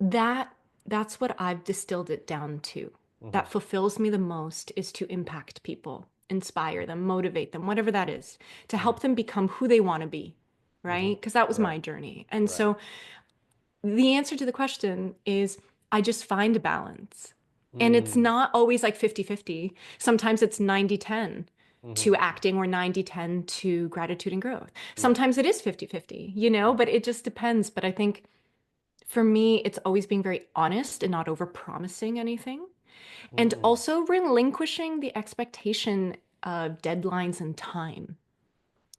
that that's what I've distilled it down to. Mm-hmm. That fulfills me the most is to impact people, inspire them, motivate them, whatever that is, to Mm. help them become who they want to be, Mm-hmm. right? Because that was Right, my journey. And right. so the answer to the question is I just find a balance. And it's Mm. not always like 50-50. Sometimes it's 90-10 Mm-hmm. to acting or 90-10 to gratitude and growth. Yeah. Sometimes it is 50-50, Yeah. but it just depends. But I think for me, it's always being very honest and not over promising anything. And Mm. also relinquishing the expectation of deadlines and time.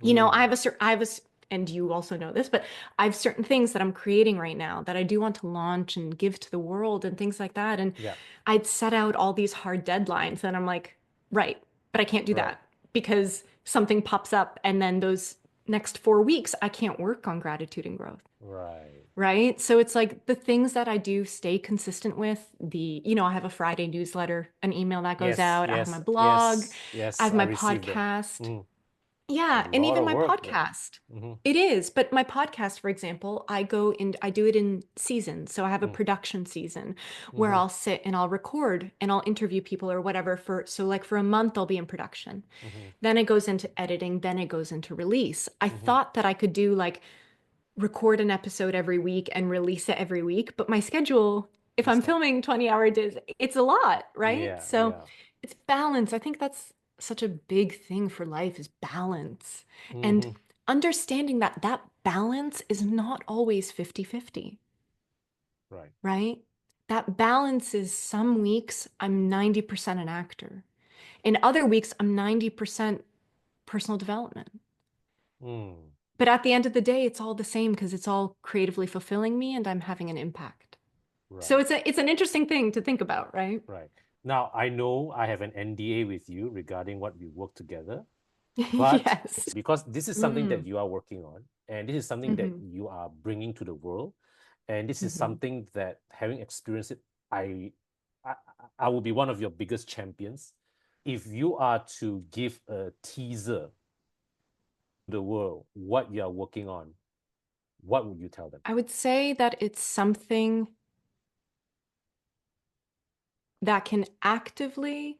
I Mm. have a and you also know this, but I have certain things that I'm creating right now that I do want to launch and give to the world and things like that. And Yeah. I'd set out all these hard deadlines, and I'm like, right, but I can't do Right. that because something pops up, and then those next 4 weeks, I can't work on gratitude and growth. Right. Right. So it's like the things that I do stay consistent with I have a Friday newsletter, an email that goes Yes, out. I have my yes, blog, yes, I yes. have I my received them. podcast. Mm. A Yeah. And lot even of my work there. podcast. Hmm. It is. But my podcast, for example, I do it in seasons. So I have a Mm. production season where Hmm. I'll sit and I'll record and I'll interview people or whatever so like for a month, I'll be in production. Hmm. Then it goes into editing. Then it goes into release. I Hmm. thought that I could do like record an episode every week and release it every week. But my schedule, if I'm It's not. filming 20-hour days, it's a lot, right? Yeah, So yeah. it's balance. I think that's such a big thing for life is balance. And Hmm. understanding that that balance is not always 50-50, Right. right? That balance is some weeks I'm 90% an actor. In other weeks, I'm 90% personal development. Mm. But at the end of the day, it's all the same because it's all creatively fulfilling me and I'm having an impact. So Right. it's an interesting thing to think about, right? Right. Now, I know I have an NDA with you regarding what we work together, but Yes. because this is something that Mm. you are working on, and this is something that Hmm. you are bringing to the world, and this is Hmm. something that having experienced it, I, I, I will be one of your biggest champions. If you are to give a teaser to the world what you are working on, what would you tell them? I would say that it's something that can actively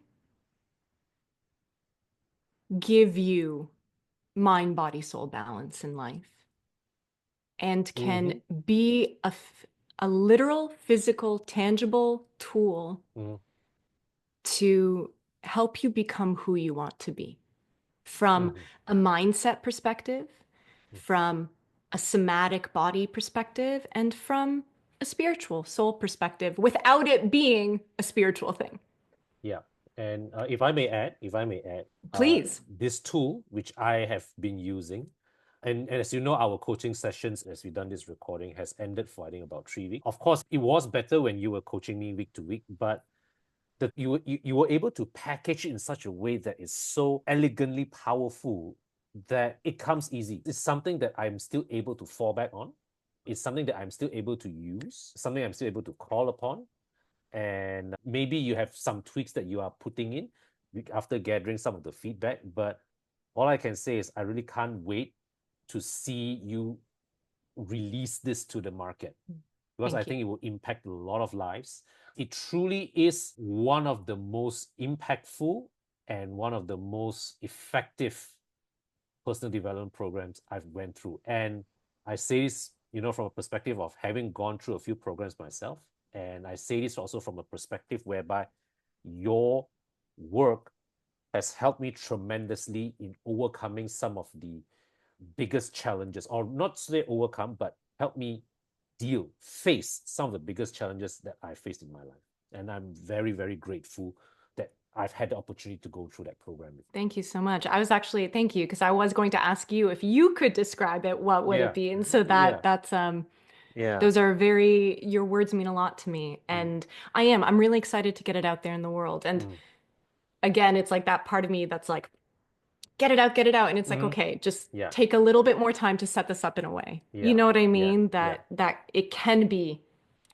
give you mind, body, soul balance in life and can Mm-hmm. be a literal, physical, tangible tool Mm-hmm. to help you become who you want to be from Mm-hmm. a mindset perspective, from a somatic body perspective, and from a spiritual soul perspective without it being a spiritual thing. Yeah. And if I may add, Please. this tool, which I have been using, and as you know, our coaching sessions, as we've done this recording, has ended for I think about 3 weeks. Of course, it was better when you were coaching me week to week, but you were able to package it in such a way that is so elegantly powerful that it comes easy. It's something that I'm still able to fall back on. It's something that I'm still able to use, something I'm still able to call upon, and maybe you have some tweaks that you are putting in after gathering some of the feedback. But all I can say is I really can't wait to see you release this to the market because I Thank you. think it will impact a lot of lives. It truly is one of the most impactful and one of the most effective personal development programs I've went through. And I say this, from a perspective of having gone through a few programs myself. And I say this also from a perspective whereby your work has helped me tremendously in overcoming some of the biggest challenges, or not say overcome, but help me face some of the biggest challenges that I faced in my life. And I'm very, very grateful that I've had the opportunity to go through that program with Thank you so much. Thank you, because I was going to ask you if you could describe it, what you. would it Yeah, be? And so yeah, yeah. those are your words mean a lot to me. Mm, And I'm really excited to get it out there in the world. And mm, again, it's like that part of me that's like, get it out, get it out. And it's like, mm. okay, just Yeah, take a little bit more time to set this up in a way. You yeah, know what I yeah, mean? yeah, That it can be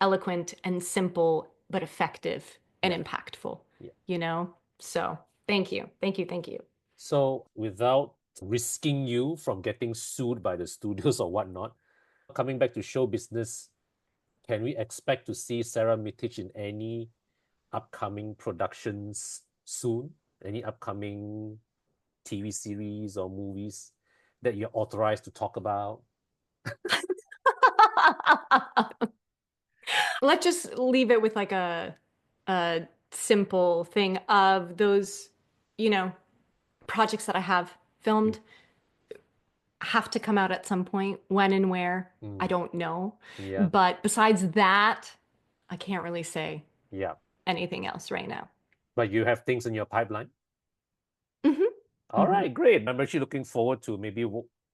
eloquent and simple, but effective and yeah, impactful, yeah. you know? So thank you. Thank you. Thank you. So without risking you from getting sued by the studios or whatnot, coming back to show business, can we expect to see Sara Mitich in any upcoming productions soon? Any upcoming TV series or movies that you're authorized to talk about? Let's just leave it with like a simple thing of those, you know, projects that I have Mm, filmed have to come out at some point. When and where, I mm, don't know. yeah, But besides that, I can't really say yeah. anything else right now. But you have things in your pipeline. Hmm. All Hmm. right, great. I'm actually looking forward to maybe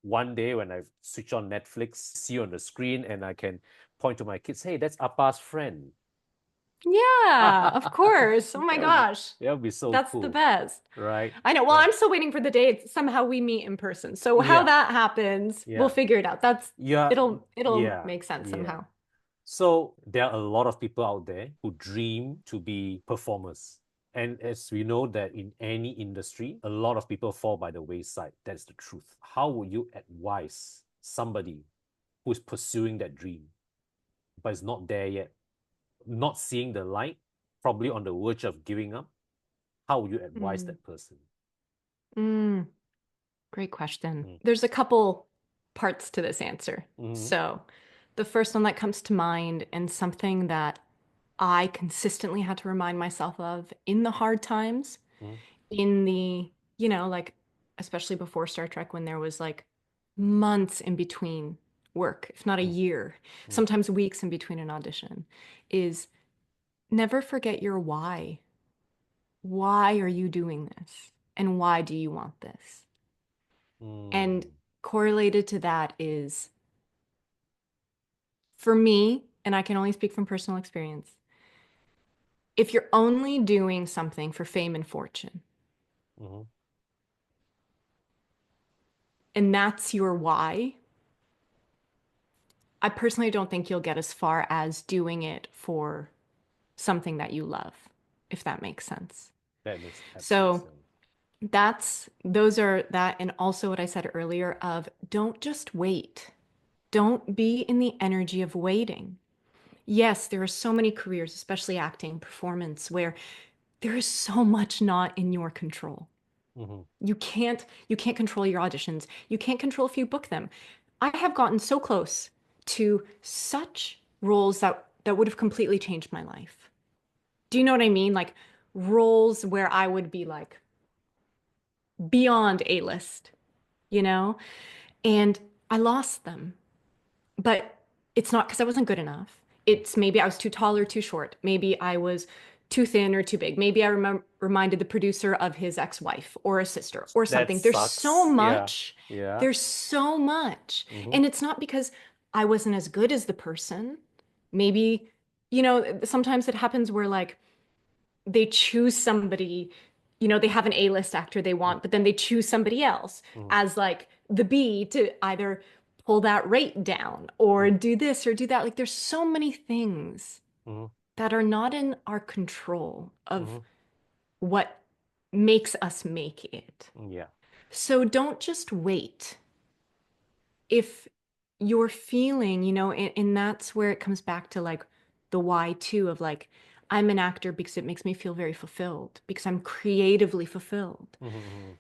one day when I switch on Netflix, see on the screen, and I can point to my kids, hey, that's Appa's friend. Yeah, of course. Oh my That would be, gosh. that would be so That's the cool, best. right? I know. Well, Right. I'm still waiting for the day somehow we meet in person. So how Yeah, that happens, we'll yeah, figure it out. yeah, It'll yeah, make sense yeah. somehow. So there are a lot of people out there who dream to be performers. And as we know that in any industry, a lot of people fall by the wayside. That's the truth. How would you advise somebody who's pursuing that dream, but is not there yet, not seeing the light, probably on the verge of giving up? How would you advise Mm. that person? Mm. Great question. Mm. There's a couple parts to this answer. Mm-hmm. So, the first one that comes to mind, and something that I consistently had to remind myself of in the hard times, Mm-hmm. in the, like, especially before Star Trek, when there was like months in between work, if not a year, Mm-hmm. sometimes weeks in between an audition, is never forget your why. Why are you doing this? And why do you want this? And Mm-hmm. correlated to that is, for me, and I can only speak from personal experience, if you're only doing something for fame and fortune, Mm-hmm. and that's your why, I personally don't think you'll get as far as doing it for something that you love, if that makes sense. That makes absolute So sense. those are that, and also what I said earlier of don't just wait. Don't be in the energy of waiting. Yes, there are so many careers, especially acting, performance, where there is so much not in your control. Mm-hmm. You can't control your auditions. You can't control if you book them. I have gotten so close to such roles that would have completely changed my life. Do you know what I mean? Like roles where I would be like beyond A-list, you know? And I lost them. But it's not because I wasn't good enough. It's maybe I was too tall or too short. Maybe I was too thin or too big. Maybe I reminded the producer of his ex-wife or a sister or That something. There's so sucks. Yeah. much. Yeah. There's so much. Mm-hmm. And it's not because I wasn't as good as the person. Maybe, sometimes it happens where like they choose somebody, they have an A-list actor they want, but then they choose somebody else Mm-hmm. as like the B to either pull that rate down or do this or do that. Like there's so many things Mm-hmm. that are not in our control of Mm-hmm. what makes us make it. Yeah. So don't just wait. If you're feeling, and that's where it comes back to like the why too of like, I'm an actor because it makes me feel very fulfilled, because I'm creatively fulfilled. Mm-hmm.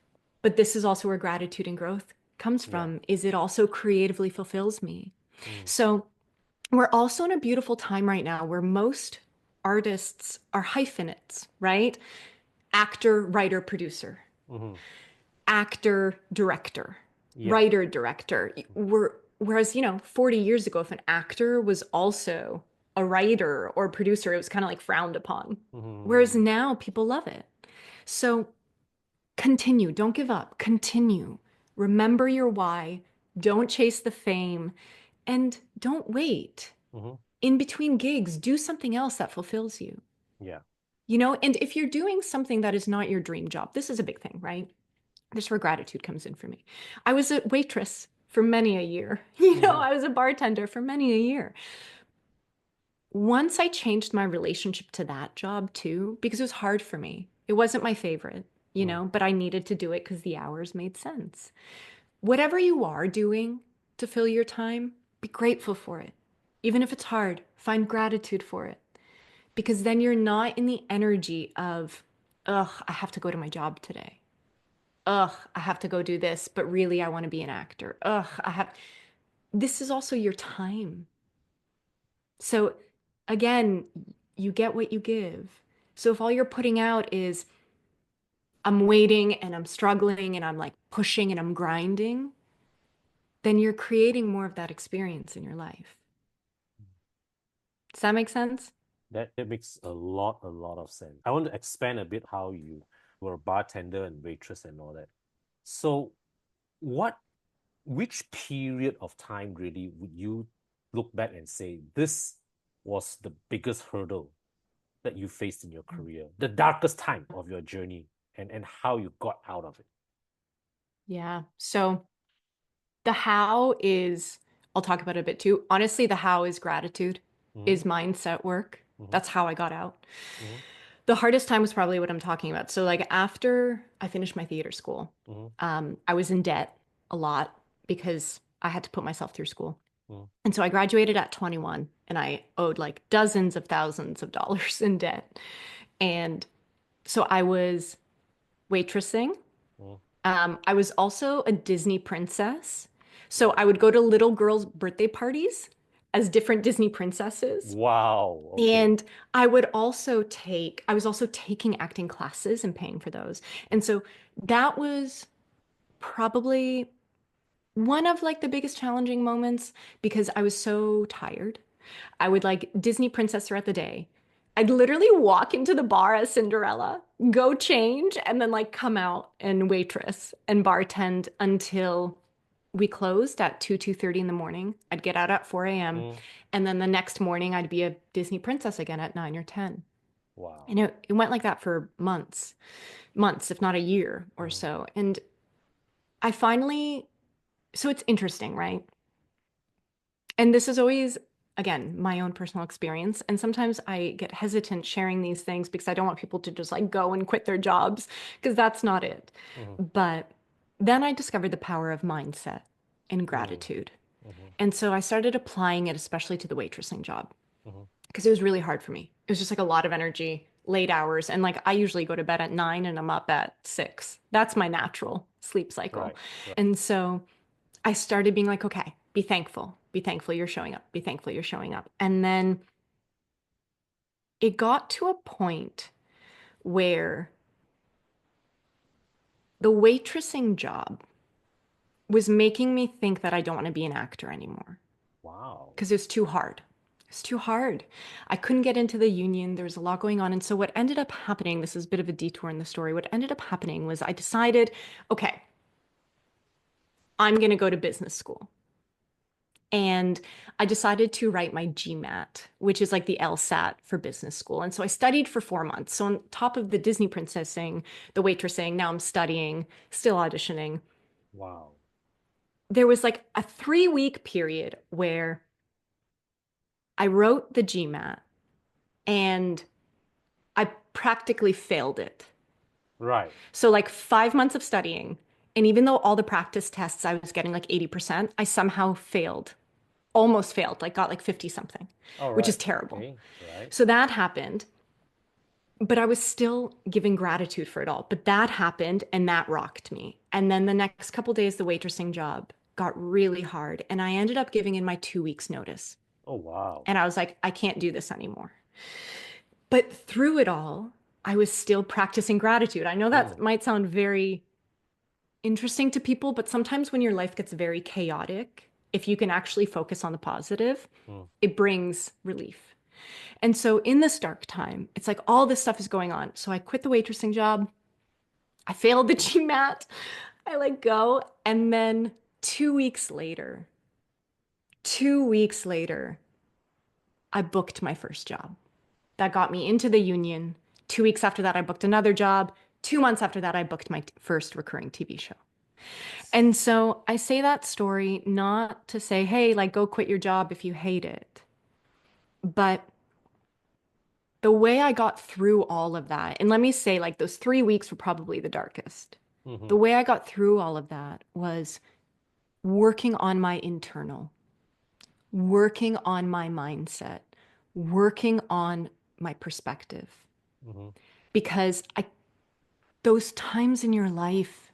But this is also where gratitude and growth comes Yeah. from, is it also creatively fulfills me. Mm-hmm. So we're also in a beautiful time right now where most artists are hyphenates, right? Actor, writer, producer, Mm-hmm. actor, director, Yeah. writer, director. Whereas, 40 years ago, if an actor was also a writer or producer, it was kind of like frowned upon. Whereas Mm-hmm. now people love it. So continue, don't give up, continue. Remember your why, don't chase the fame, and don't wait. Mm-hmm. In between gigs, do something else that fulfills you. Yeah. And if you're doing something that is not your dream job, this is a big thing, right? This is where gratitude comes in for me. I was a waitress for many a year. Mm-hmm. I was a bartender for many a year. Once I changed my relationship to that job too, because it was hard for me. It wasn't my favorite, Mm-hmm. but I needed to do it because the hours made sense. Whatever you are doing to fill your time, be grateful for it. Even if it's hard, find gratitude for it. Because then you're not in the energy of, ugh, I have to go to my job today. Ugh, I have to go do this, but really I want to be an actor. Ugh, this is also your time. So again, you get what you give. So if all you're putting out is, I'm waiting and I'm struggling and I'm like pushing and I'm grinding, then you're creating more of that experience in your life. Does that make sense? That makes a lot of sense. I want to expand a bit how you were a bartender and waitress and all that. So, what which period of time really would you look back and say this was the biggest hurdle that you faced in your career, the darkest time of your journey, and how you got out of it? Yeah. So the how is, I'll talk about it a bit too. Honestly, the how is gratitude, Mm-hmm, is mindset work. mm-hmm, That's how I got out. mm-hmm, The hardest time was probably what I'm talking about. So, like, after I finished my theater school, mm-hmm, I was in debt a lot because I had to put myself through school. mm-hmm, And so I graduated at 21 and I owed like dozens of thousands of dollars in debt. And so I was waitressing. mm-hmm. I was also a Disney princess. So I would go to little girls' birthday parties as different Disney princesses. Wow. Okay. And I was also taking acting classes and paying for those. And so that was probably one of like the biggest challenging moments because I was so tired. I would like Disney princess throughout the day. I'd literally walk into the bar as Cinderella, go change, and then like come out and waitress and bartend until we closed at 2:30 in the morning. I'd get out at 4 a.m. Mm. And then the next morning I'd be a Disney princess again at 9 or 10. Wow. And it went like that for months, if not a year or Mm-hmm, so. And I finally, so it's interesting, right? And this is always, again, my own personal experience. And sometimes I get hesitant sharing these things because I don't want people to just like go and quit their jobs because that's not it. mm-hmm, But then I discovered the power of mindset and mm-hmm, gratitude. mm-hmm, And so I started applying it, especially to the waitressing job, mm-hmm. because it was really hard for me. It was just like a lot of energy, late hours. And like I usually go to bed at 9 and I'm up at 6. That's my natural sleep cycle. Right. Right. And so I started being like, okay, be thankful. Be thankful you're showing up. Be thankful you're showing up. And then it got to a point where the waitressing job was making me think that I don't want to be an actor anymore Wow. because it was too hard. It's too hard. I couldn't get into the union. There was a lot going on. And so what ended up happening, this is a bit of a detour in the story. What ended up happening was I decided, okay, I'm going to go to business school. And I decided to write my GMAT, which is like the LSAT for business school. And so I studied for 4 months. So on top of the Disney princessing, the waitressing, now I'm studying, still auditioning. Wow. There was like a 3 week period where I wrote the GMAT and I practically failed it. Right. So like 5 months of studying. And even though all the practice tests I was getting like 80%, I somehow failed, almost failed, like got like 50 something, All which is right. terrible. Okay. Right. So that happened, but I was still giving gratitude for it all. But that happened and that rocked me. And then the next couple days, the waitressing job got really hard. And I ended up giving in my 2 weeks notice. Oh, wow. And I was like, I can't do this anymore. But through it all, I was still practicing gratitude. I know Mm, that might sound very interesting to people, but sometimes when your life gets very chaotic, if you can actually focus on the positive, mm, it brings relief. And so in this dark time, it's like all this stuff is going on. So I quit the waitressing job. I failed the GMAT. I let go. And then 2 weeks later, 2 weeks later, I booked my first job. That got me into the union. 2 weeks after that, I booked another job. 2 months after that, I booked my first recurring TV show. And so I say that story not to say, hey, like go quit your job if you hate it, but the way I got through all of that, and let me say, like, those 3 weeks were probably the darkest. mm-hmm, The way I got through all of that was working on my internal, working on my mindset, working on my perspective. mm-hmm. Because those times in your life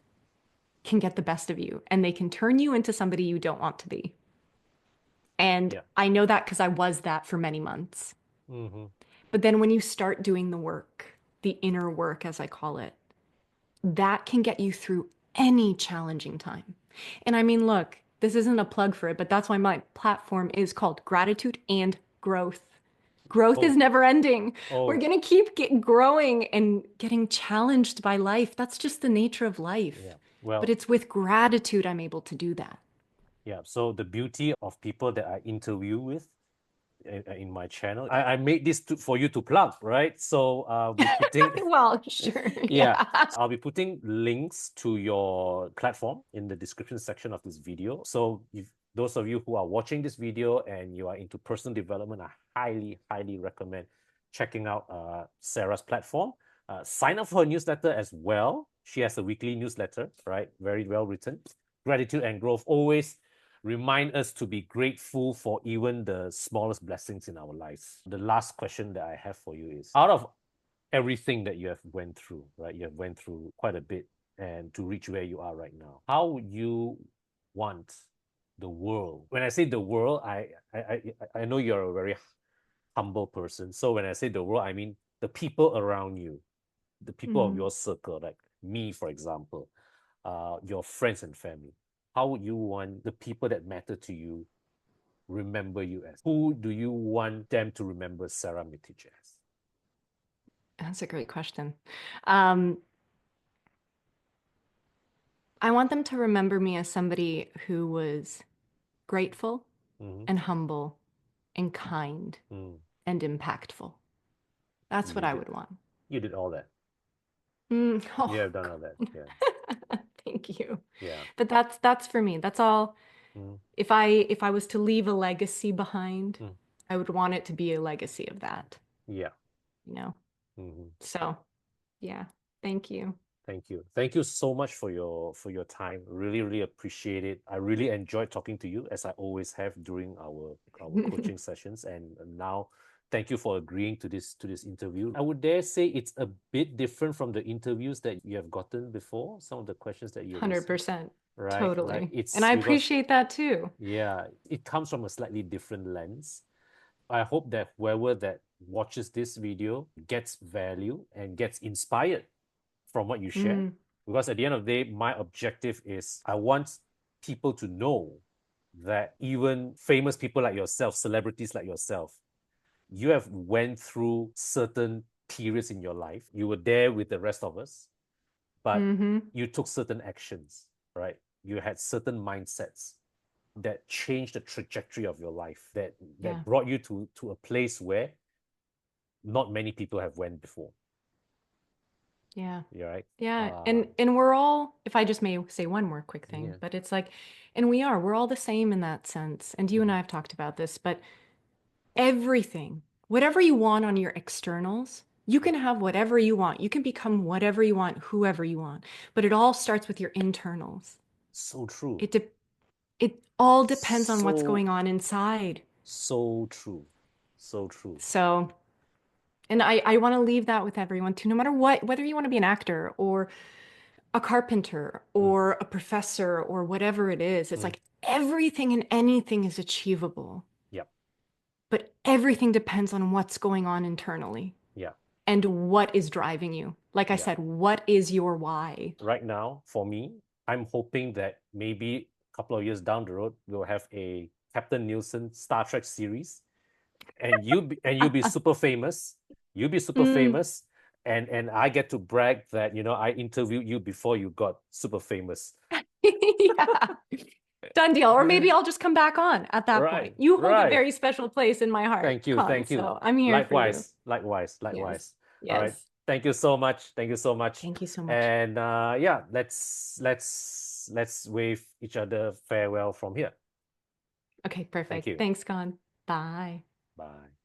can get the best of you and they can turn you into somebody you don't want to be. And Yeah. I know that because I was that for many months. Mm-hmm. But then when you start doing the work, the inner work, as I call it, that can get you through any challenging time. And I mean, look, this isn't a plug for it, but that's why my platform is called Gratitude and Growth. Growth is Oh, never ending. We're oh, going to keep growing and getting challenged by life. That's just the nature of yeah. life. But Well, it's with gratitude I'm able to do that. Yeah. So the beauty of people that I interview with in my channel, I made this for you to plug, right? So I'll be putting, Well, sure. yeah, Yeah. I'll be putting links to your platform in the description section of this video. So if those of you who are watching this video and you are into personal development, I highly, highly recommend checking out Sarah's platform. Sign up for her newsletter as well. She has a weekly newsletter, right? Very well written. Gratitude and growth always remind us to be grateful for even the smallest blessings in our lives. The last question that I have for you is, out of everything that you have went through, right? You have went through quite a bit and to reach where you are right now. How would you want the world? When I say the world, I know you're a very humble person. So when I say the world, I mean the people around you, the people of Mm. your circle, like me, for example, your friends and family. How would you want the people that matter to you remember you as? Who do you want them to remember Sara Mitich as? That's a great question. Um, I want them to remember me as somebody who was grateful Mm-hmm. and humble and kind Mm. and impactful. That's what You I did. would want. You did all that. You Oh, have done all that. Yeah. thank you. Yeah. But that's for me. That's all. Mm. If I was to leave a legacy behind, Mm. I would want it to be a legacy of that, Yeah. you know. Mm-hmm. So, yeah. Thank you. Thank you. Thank you so much for your time. Really, really appreciate it. I really enjoyed talking to you as I always have during our coaching sessions. And now thank you for agreeing to this interview. I would dare say it's a bit different from the interviews that you have gotten before, some of the questions that you received, 100%. right? Like Totally. And it's I because appreciate that too. yeah, it comes from a slightly different lens. I hope that whoever that watches this video gets value and gets inspired from what you share. Mm, Because at the end of the day, my objective is I want people to know that even famous people like yourself, celebrities like yourself, you have went through certain periods in your life. You were there with the rest of us, but mm-hmm. you took certain actions, right? You had certain mindsets that changed the trajectory of your life, that Yeah. brought you to a place where not many people have went before. Yeah. Yeah, right. Yeah. And we're all, if I just may say one more quick thing, Yeah. but it's like, and we're all the same in that sense. And you and I have talked about this, but everything, whatever you want on your externals, you can have whatever you want. You can become whatever you want, whoever you want. But it all starts with your internals. So true. It de it all depends on what's So going on inside. so true. So true. So, and I want to leave that with everyone too, no matter what, whether you want to be an actor or a carpenter Mm, or a professor or whatever it is. It's mm. like everything and anything is achievable, Yep. but everything depends on what's going on internally Yeah. and what is driving you. Like I Yeah. said, what is your why? Right now, for me, I'm hoping that maybe a couple of years down the road, we'll have a Captain Nielsen Star Trek series, and you'll be super famous. You'll be super Mm, famous, and I get to brag that I interviewed you before you got super famous. yeah, done deal. Or maybe I'll just come back on at that point. Right. You hold a Right. very special place in my heart, Thank you. Con, Thank you. so I'm here for you. Likewise. Likewise. Yes. Likewise. All right. Yes. Thank you so much. Thank you so much. Thank you so much. And yeah, let's wave each other farewell from here. Okay, Thank perfect. you. Thanks, Con. Bye. Bye.